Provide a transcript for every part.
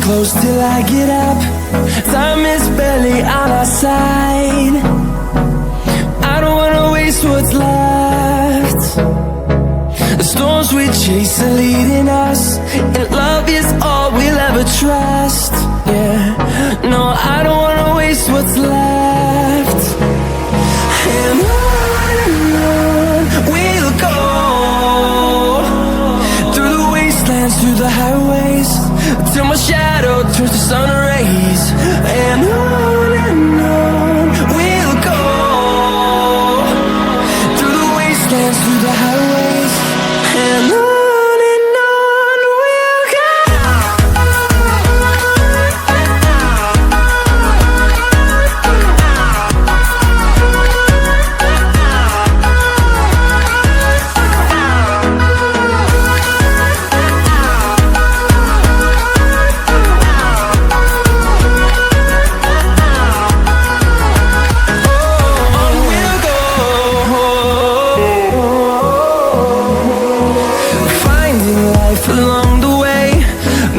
close till I get up. Time is barely on our side. I don't wanna waste what's left. The storms we chase are leading us, and love is all we'll ever trust. Yeah, no, I don't wanna waste what's left. And on we'll go, through the wastelands, through the highways, till my shadow turns to sun rays. And on we'll go, through the wastelands, through the highways, and on we'll go. Along the way,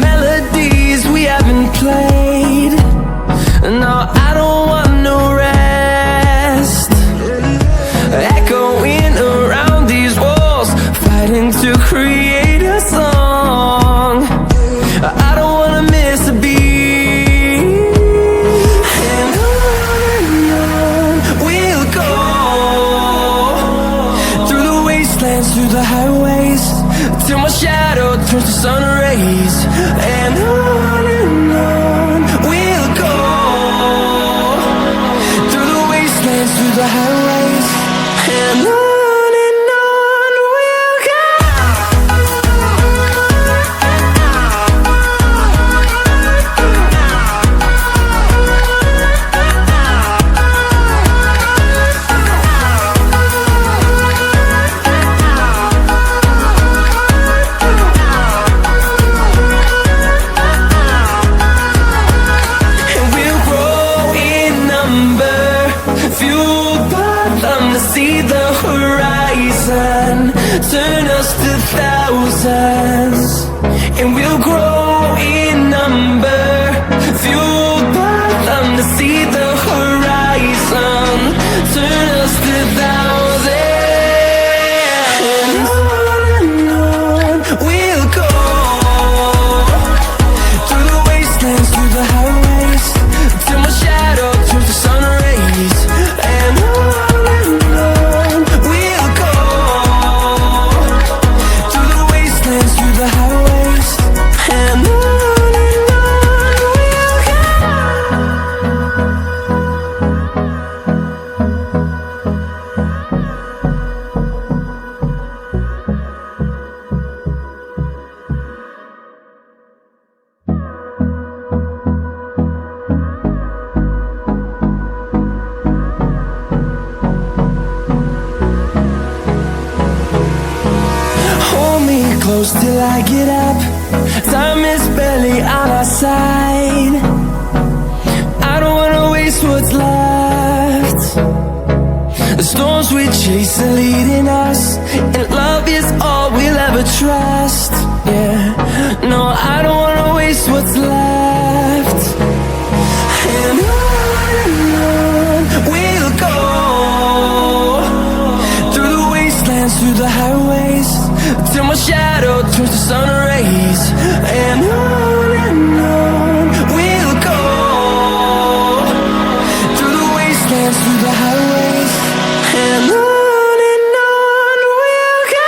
melodies we haven't played. No, I don't want no rest. Echoing around these walls, fighting to create a song. I don't wanna miss a beat. And on we'll go, through the wastelands, through the highways, till my shadow turns to sun rays. And on we'll go, through the wastelands, through the highways, and on we'll go. See the horizon, turn us to thousands, and we'll grow in number, fueled by them. To see the horizon, turn us to thousands, and on we'll go, through the wastelands, through the highways, till my shadow turns to sun rays. And close till I get up. Time is barely on our side. I don't wanna waste what's left. The storms we chase are leading us, and love is all we'll ever trust. Yeah, no, I don't wanna waste what's left. And on we'll go, through the wastelands, through the highways, till my shadow turns to sun rays. And on we'll go, through the wastelands, through the highways, and on we'll go.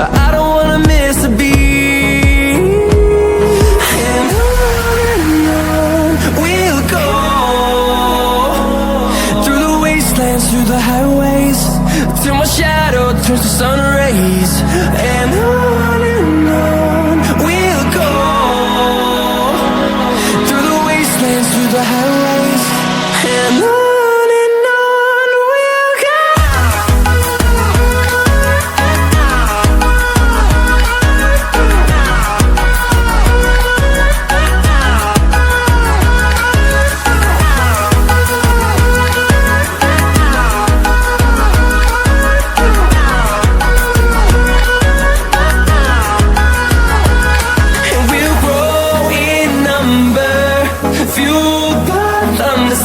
I don't wanna miss a beat. And till my shadow turns to sun rays. And on we'll go, through the wastelands, through the highways. And on we'll go.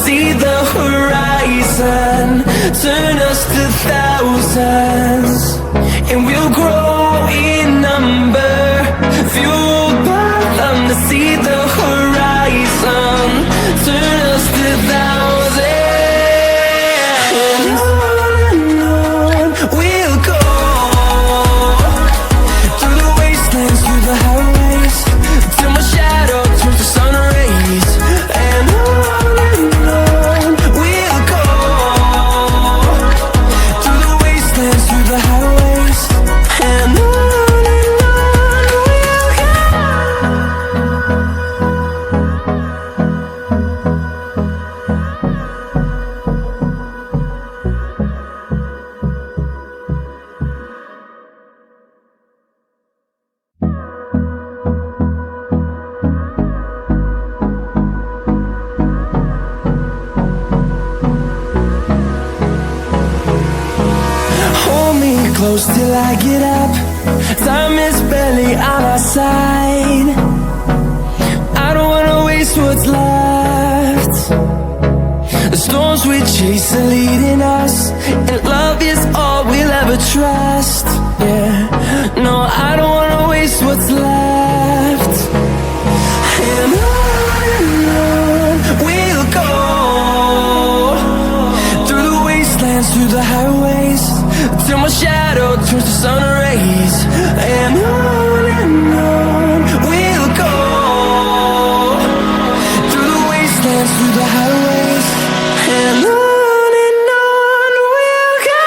See the horizon, turn us to thousands, and we'll grow in number, fueled by them. To see the horizon, turn us to thousands, and on we'll go, through the wastelands, through the highways, till my shadow turns to sun rays. And close till I get up. Time is barely on our side. I don't wanna waste what's left. The storms we chase are leading us, and love is all we'll ever trust. Yeah, no, I don't wanna waste what's left. And on we'll go, through the wastelands, through the highways, till my shadow turns to sun rays. And on we'll go, through the wastelands, through the highways. And on we'll go.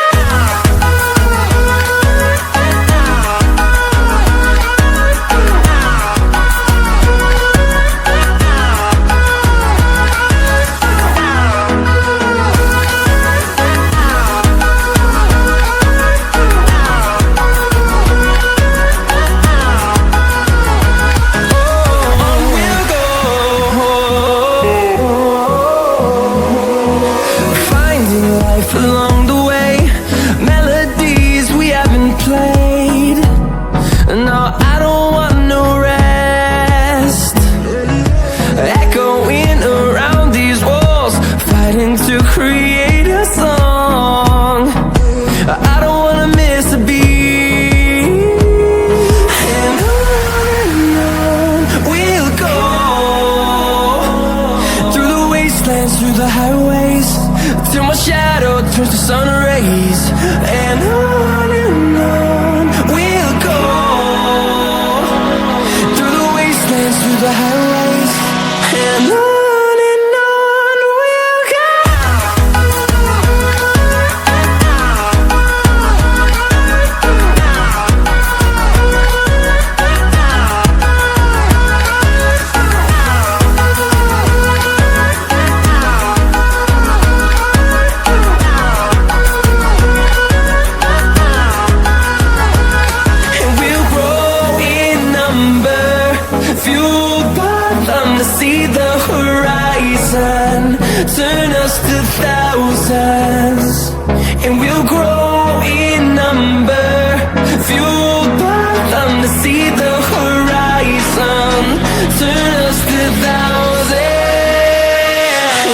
Along the way, melodies we haven't played. No, I don't want no rest. Echoing around these walls, fighting to create a song. I don't wanna miss a beat. And on we'll go, through the wastelands, through the highways, till my shadow turns to sun rays. And on we'll go, through the wastelands, through the highways. And on we'll go. See the horizon, turn us to thousands, and we'll grow in number, fueled by them. To see the horizon, turn us to thousands,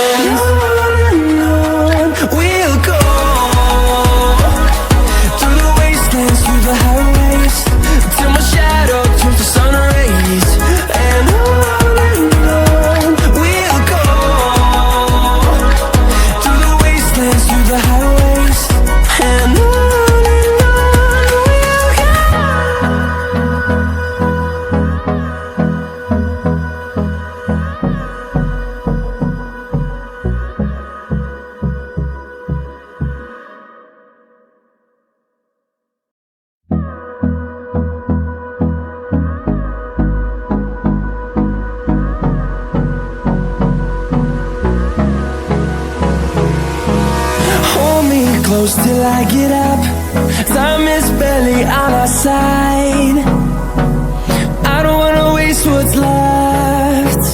and on we'll go, through the wastelands, through the highways, till my shadow turns to sun rays. And on we'll go, through the wastelands, close till I get up. Time is barely on our side. I don't wanna waste what's left.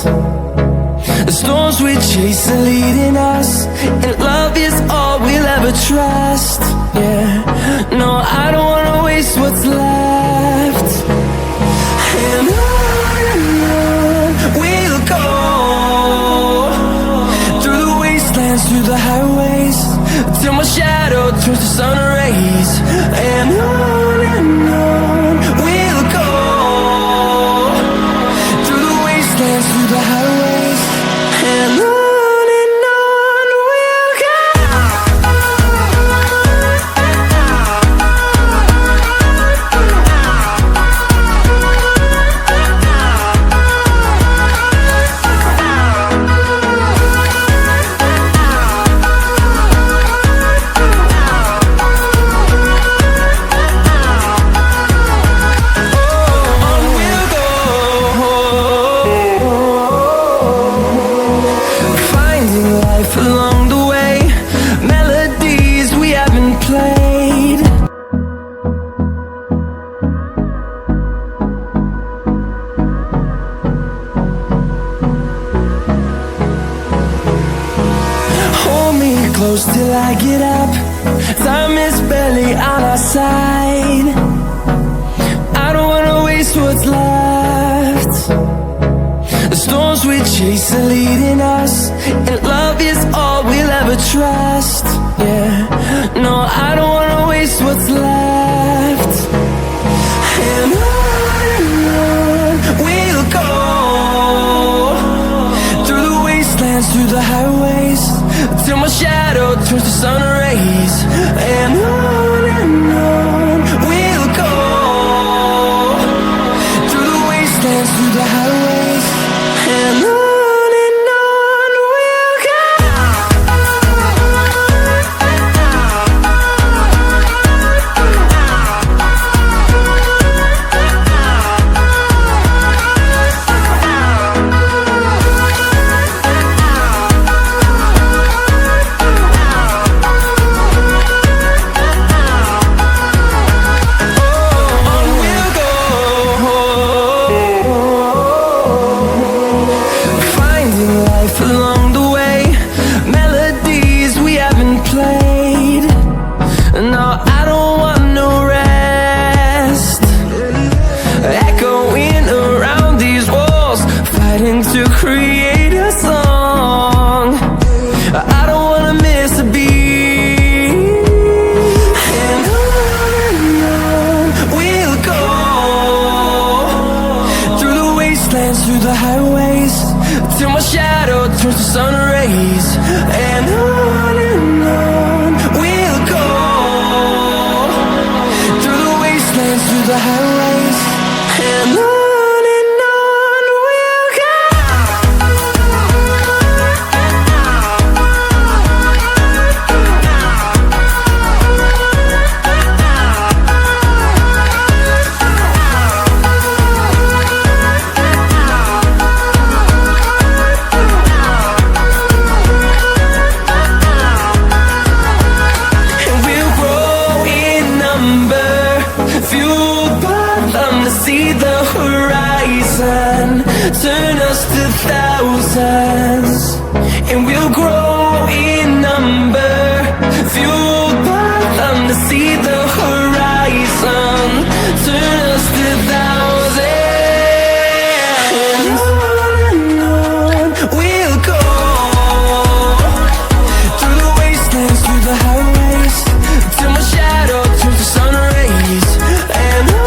The storms we chase are leading us, and love is all we'll ever trust. Yeah, no, I don't wanna waste what's left. And on we'll go, through the wastelands, through the highways, till my shadow turns to sun rays. And on we'll go, through the wastelands, through the highways, and on we'll go. Along the way, melodies we haven't played. Hold me close till I get up. Time is barely on our side. I don't wanna waste what's left. The storms we chase are leading us, and love is all we'll ever trust. Yeah, no, I don't wanna waste what's left. And on we'll go, through the wastelands, through the highways, till my shadow turns to sun rays. And on we'll go, through the wastelands, through the highways, and on we'll go. Along the way, melodies we haven't played. No, I don't want no rest. Echoing around these walls, fighting to create a song. I don't wanna miss a beat. And on we'll go, through the wastelands, through the highways, till my shadow turns to sun rays. And on we'll go, through the wastelands, through the highways, and on we'll go. See the horizon, turn us to thousands, and we'll grow in number, fueled by them to see the horizon, turn us to thousands. And on we'll go, through the wastelands, through the highways, till my shadow turns to sun rays. And on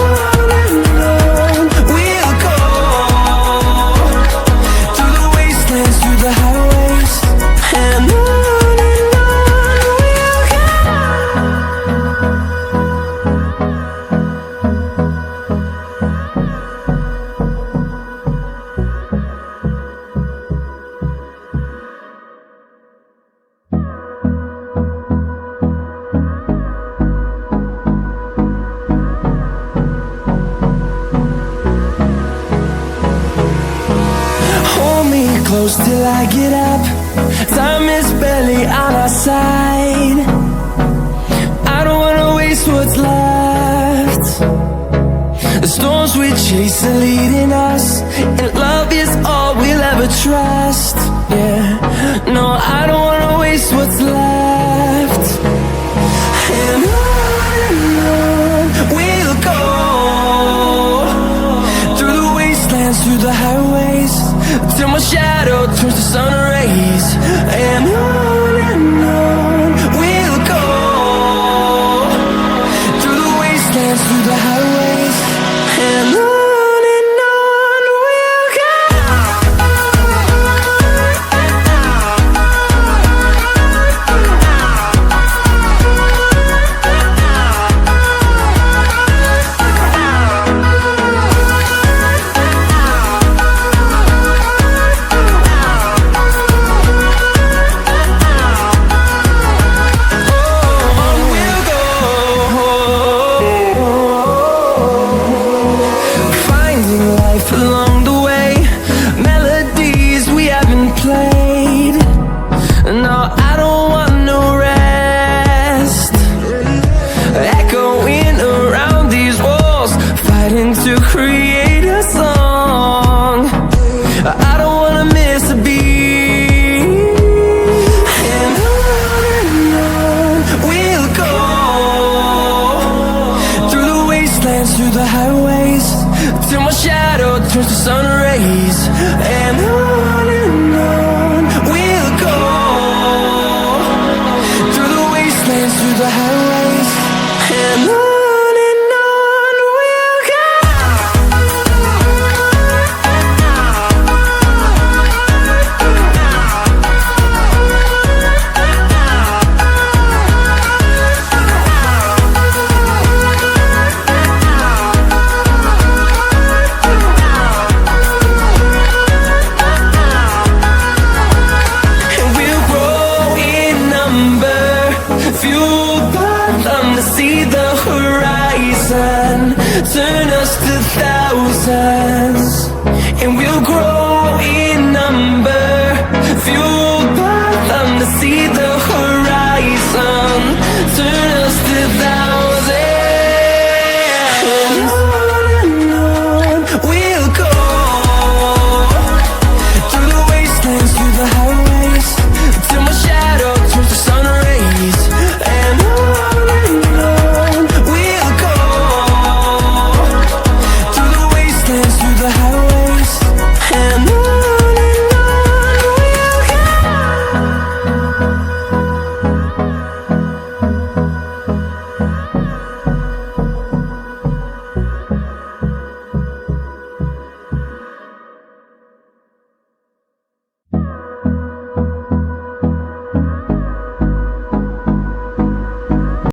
close till I get up. Time is barely on our side. chase are leading us, and love is all we'll ever trust. Yeah, no, I don't wanna waste what's left. And on we'll go, through the wastelands, through the highways, till my shadow turns to sun rays. And on we'll go, through the wastelands, through the highways, and on. Along the way, melodies we haven't played. No, I don't want no rest. Echoing around these walls, fighting to create a song. I don't wanna miss a beat. And on we'll go, through the wastelands, through the highways, till my shadow turns to sun rays. And on we'll go, through the wastelands, through the highways, and on we'll go. Fueled by them to see the horizon, turn us to thousands, and we'll grow in number. Fueled by them to see the horizon.